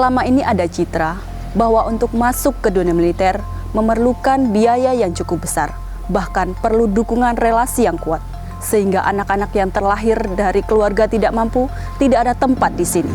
selama ini ada citra bahwa untuk masuk ke dunia militer memerlukan biaya yang cukup besar, bahkan perlu dukungan relasi yang kuat, sehingga anak-anak yang terlahir dari keluarga tidak mampu tidak ada tempat di sini.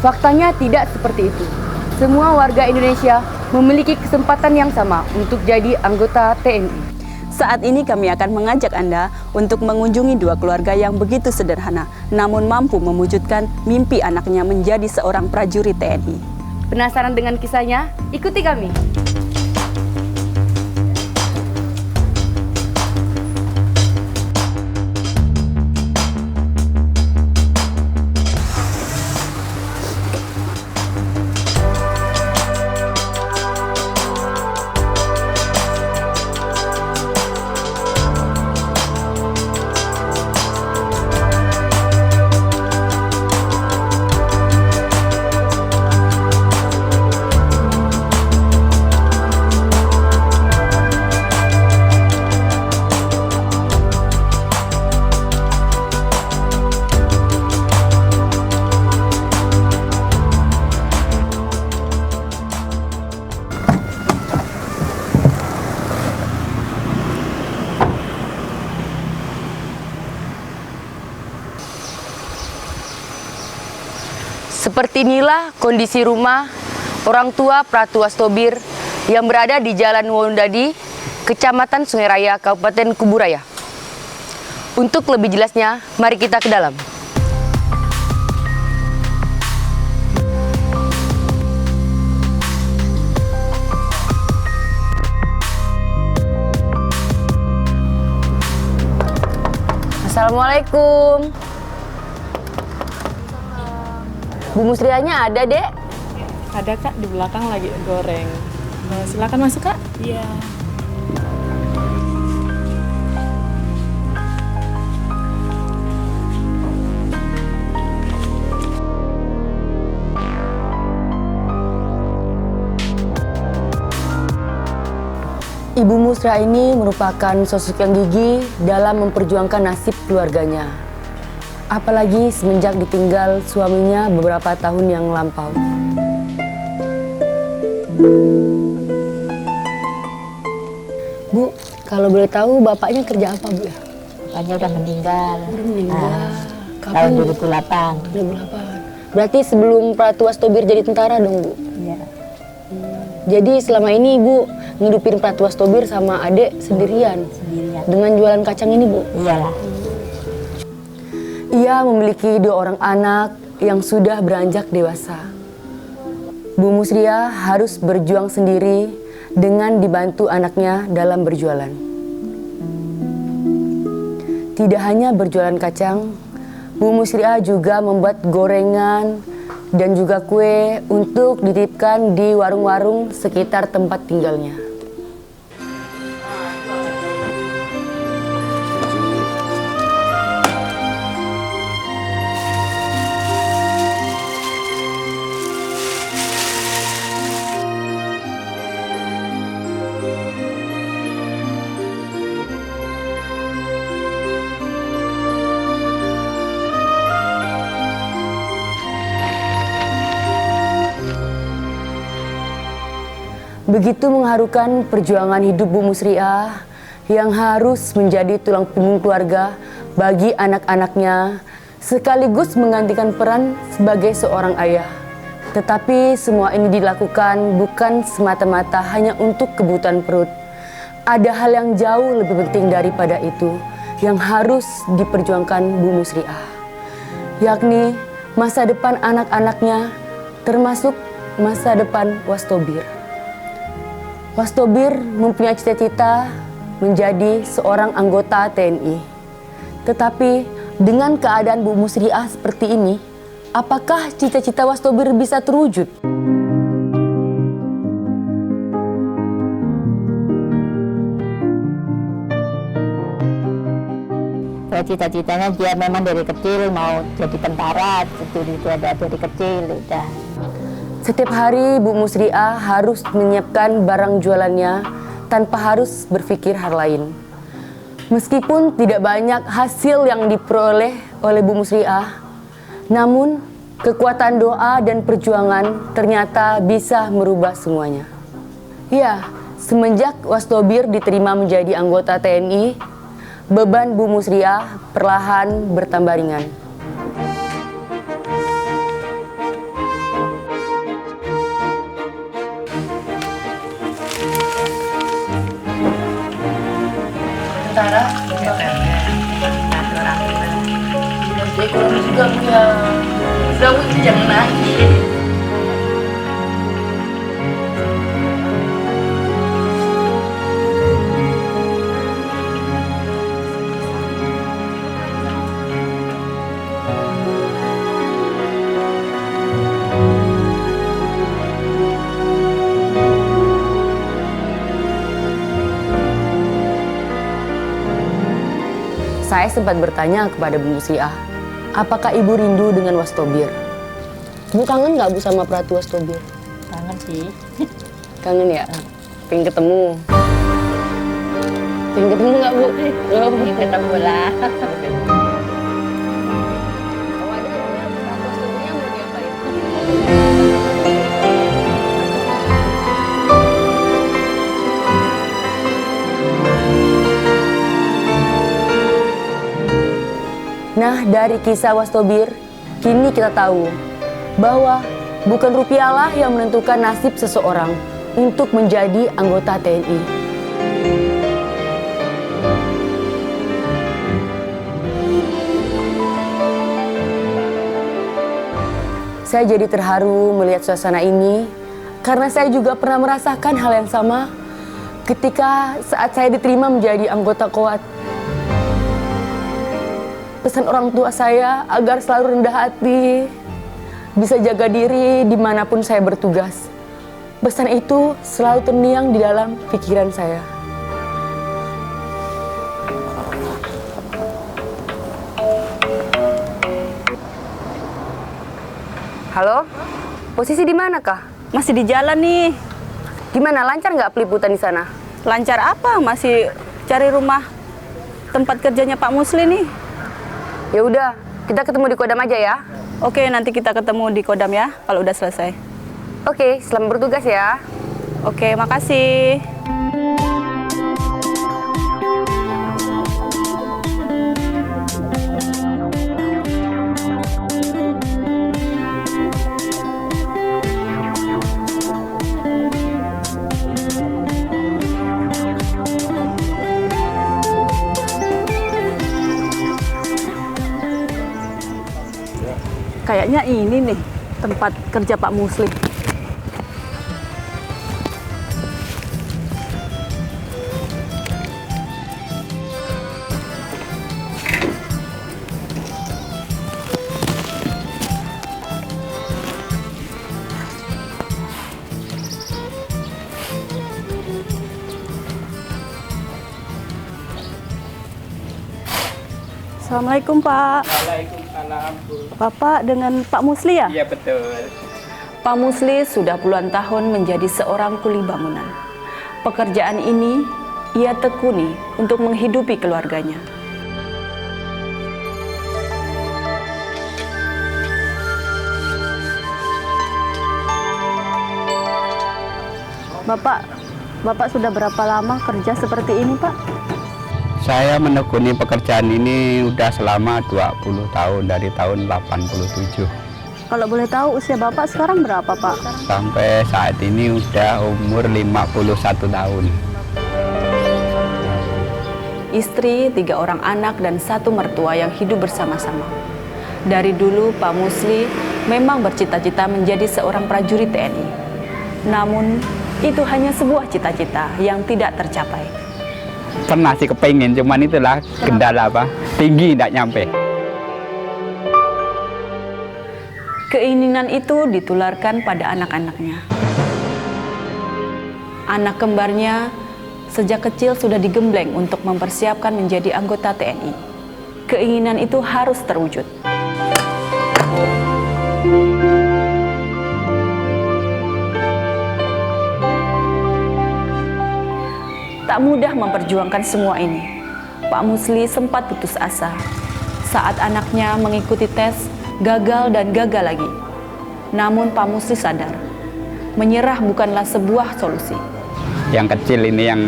Faktanya tidak seperti itu. Semua warga Indonesia memiliki kesempatan yang sama untuk jadi anggota TNI. Saat ini kami akan mengajak Anda untuk mengunjungi dua keluarga yang begitu sederhana, namun mampu mewujudkan mimpi anaknya menjadi seorang prajurit TNI. Penasaran dengan kisahnya? Ikuti kami. Seperti inilah kondisi rumah orang tua Pratu Wastobir yang berada di Jalan Wondadi, Kecamatan Sungai Raya, Kabupaten Kuburaya. Untuk lebih jelasnya, mari kita ke dalam. Assalamualaikum. Bu Musrianya ada, Dek? Ada, Kak, di belakang lagi goreng. Silakan masuk, Kak. Iya. Ibu Musra ini merupakan sosok yang gigih dalam memperjuangkan nasib keluarganya. Apalagi semenjak ditinggal suaminya beberapa tahun yang lampau. Bu, kalau boleh tahu bapaknya kerja apa, Bu? Bapaknya udah meninggal. Udah meninggal. Tahun Kapan? 2008. 2008. Berarti sebelum Pratu Wastobir jadi tentara dong, Bu? Iya. Jadi selama ini Ibu ngidupin Pratu Wastobir sama adek sendirian? Sendirian. Dengan jualan kacang ini, Bu? Iyalah. Ia memiliki 2 orang anak yang sudah beranjak dewasa. Bu Musria harus berjuang sendiri dengan dibantu anaknya dalam berjualan. Tidak hanya berjualan kacang, Bu Musria juga membuat gorengan dan juga kue untuk dititipkan di warung-warung sekitar tempat tinggalnya. Begitu mengharukan perjuangan hidup Bu Musriah yang harus menjadi tulang punggung keluarga bagi anak-anaknya, sekaligus menggantikan peran sebagai seorang ayah. Tetapi semua ini dilakukan bukan semata-mata hanya untuk kebutuhan perut. Ada hal yang jauh lebih penting daripada itu yang harus diperjuangkan Bu Musriah, yakni masa depan anak-anaknya, termasuk masa depan Wastobir. Wastobir mempunyai cita-cita menjadi seorang anggota TNI. Tetapi dengan keadaan Bu Musriah seperti ini, apakah cita-cita Wastobir bisa terwujud? Cita-citanya dia memang dari kecil mau jadi tentara, itu ada dari kecil udah. Setiap hari Bu Musriah harus menyiapkan barang jualannya tanpa harus berpikir hal lain. Meskipun tidak banyak hasil yang diperoleh oleh Bu Musriah, namun Kekuatan doa dan perjuangan ternyata bisa merubah semuanya. Ya, semenjak Wastobir diterima menjadi anggota TNI, beban Bu Musriah perlahan bertambah ringan. Tentara, ekonomi juga punya. Kamu jangan nangis. Saya sempat bertanya kepada Bu Musriah, apakah Ibu rindu dengan Wastobir? Bu kangen nggak Bu sama Pratu Wastobir? Kangen sih. Kangen ya? Pengen ketemu? Pengen ketemu nggak Bu? Pengen ketemu lah. Kalau ada Pratu Wastobirnya mau diapain? Nah, dari kisah Wastobir, kini kita tahu bahwa bukan rupiahlah yang menentukan nasib seseorang untuk menjadi anggota TNI. Saya jadi terharu melihat suasana ini karena saya juga pernah merasakan hal yang sama ketika saat saya diterima menjadi anggota Koat. Pesan orang tua saya agar selalu rendah hati, bisa jaga diri dimanapun saya bertugas. Pesan itu selalu terngiang di dalam pikiran saya. Halo, posisi di mana kah? Masih di jalan nih. Gimana, lancar nggak peliputan di sana? Lancar apa? Masih cari rumah tempat kerjanya Pak Musli nih. Ya udah, kita ketemu di Kodam aja ya. Oke, nanti kita ketemu di Kodam ya kalau udah selesai. Oke, selamat bertugas ya. Oke, makasih. Kayaknya ini nih tempat kerja Pak Musli. Assalamualaikum Pak. Waalaikumsalam, Bu. Bapak dengan Pak Musli ya? Iya, betul. Pak Musli sudah puluhan tahun menjadi seorang kuli bangunan. Pekerjaan ini ia tekuni untuk menghidupi keluarganya. Bapak sudah berapa lama kerja seperti ini, Pak? Saya menekuni pekerjaan ini udah selama 20 tahun, dari tahun 87. Kalau boleh tahu usia Bapak sekarang berapa, Pak? Sampai saat ini udah umur 51 tahun. Istri, 3 orang anak, dan 1 mertua yang hidup bersama-sama. Dari dulu Pak Musli memang bercita-cita menjadi seorang prajurit TNI. Namun, itu hanya sebuah cita-cita yang tidak tercapai. Pernah sih kepengen, cuman itulah kendala apa, tinggi tidak nyampe. Keinginan itu ditularkan pada anak-anaknya. Anak kembarnya sejak kecil sudah digembleng untuk mempersiapkan menjadi anggota TNI. Keinginan itu harus terwujud. Tak mudah memperjuangkan semua ini. Pak Musli sempat putus asa saat anaknya mengikuti tes gagal dan gagal lagi. Namun Pak Musli sadar, menyerah bukanlah sebuah solusi. Yang kecil ini yang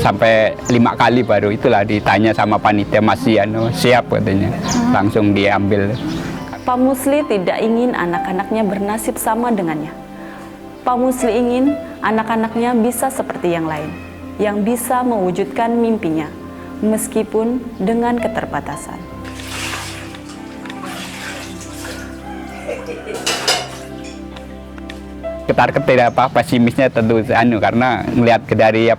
sampai 5 kali baru itulah ditanya sama panitia masih siap katanya. Langsung diambil. Pak Musli tidak ingin anak-anaknya bernasib sama dengannya. Pak Musli ingin anak-anaknya bisa seperti yang lain, yang bisa mewujudkan mimpinya, meskipun dengan keterbatasan. Ketar-ketir pesimisnya tentu karena melihat dari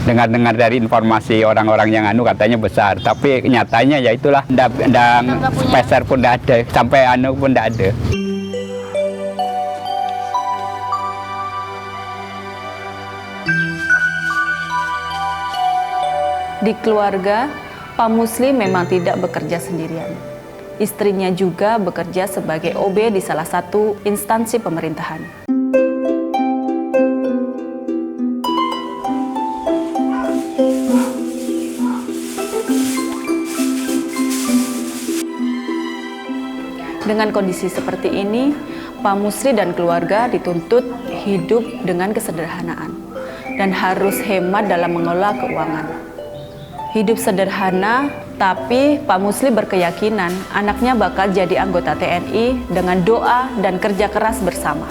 dengar-dengar dari informasi orang-orang yang katanya besar, tapi nyatanya ya itulah ndang speser pun tidak ada, sampai pun tidak ada. Di keluarga, Pak Musli memang tidak bekerja sendirian. Istrinya juga bekerja sebagai OB di salah satu instansi pemerintahan. Dengan kondisi seperti ini, Pak Musli dan keluarga dituntut hidup dengan kesederhanaan dan harus hemat dalam mengelola keuangan. Hidup sederhana, tapi Pak Musli berkeyakinan anaknya bakal jadi anggota TNI dengan doa dan kerja keras bersama.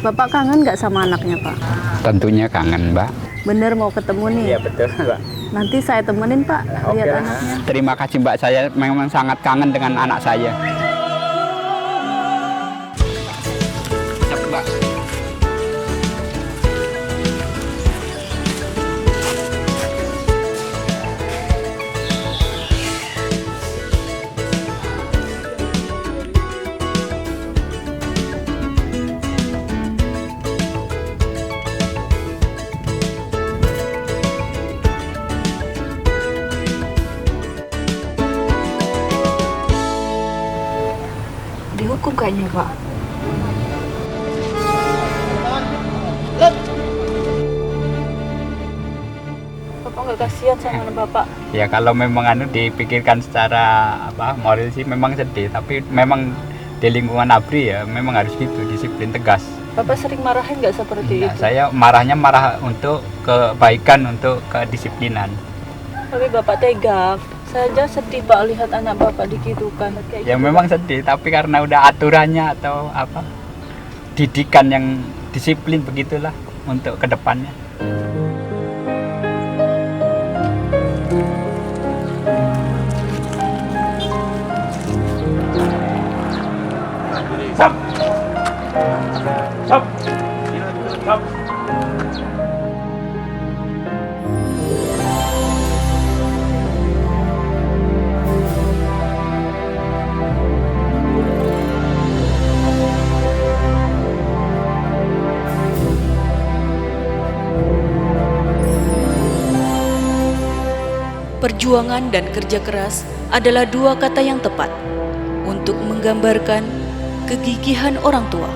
Bapak kangen nggak sama anaknya, Pak? Tentunya kangen, Mbak. Bener mau ketemu nih? Iya betul, Mbak. Nanti saya temenin, Pak, lihat anaknya. Terima kasih, Mbak. Saya memang sangat kangen dengan anak saya. Mbak. Dihukum kayaknya, Pak. Bapak nggak kasihan sama Bapak? Ya kalau memang dipikirkan secara moral sih memang sedih, tapi memang di lingkungan ABRI ya memang harus gitu, disiplin tegas. Bapak sering marahin nggak seperti Nah, itu? saya marah untuk kebaikan, untuk kedisiplinan. Tapi Bapak tega. Saya aja sedih, Pak, lihat anak Bapak digitukan. Ya memang sedih, tapi karena udah aturannya atau didikan yang disiplin begitulah untuk kedepannya. Perjuangan dan kerja keras adalah dua kata yang tepat untuk menggambarkan kegigihan orang tua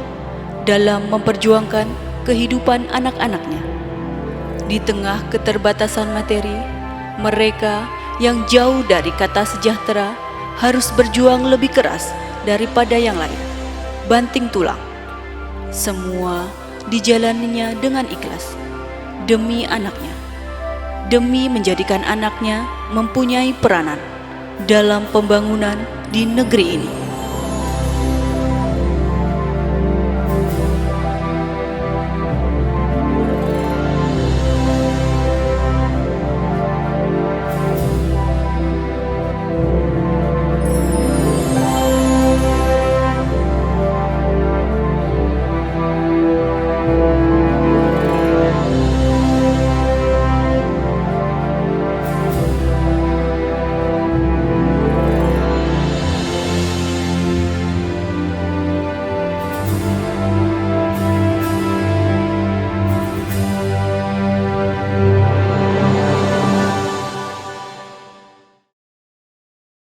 dalam memperjuangkan kehidupan anak-anaknya. Di tengah keterbatasan materi, mereka yang jauh dari kata sejahtera harus berjuang lebih keras daripada yang lain, banting tulang. Semua dijalaninya dengan ikhlas, demi anaknya, demi menjadikan anaknya mempunyai peranan dalam pembangunan di negeri ini.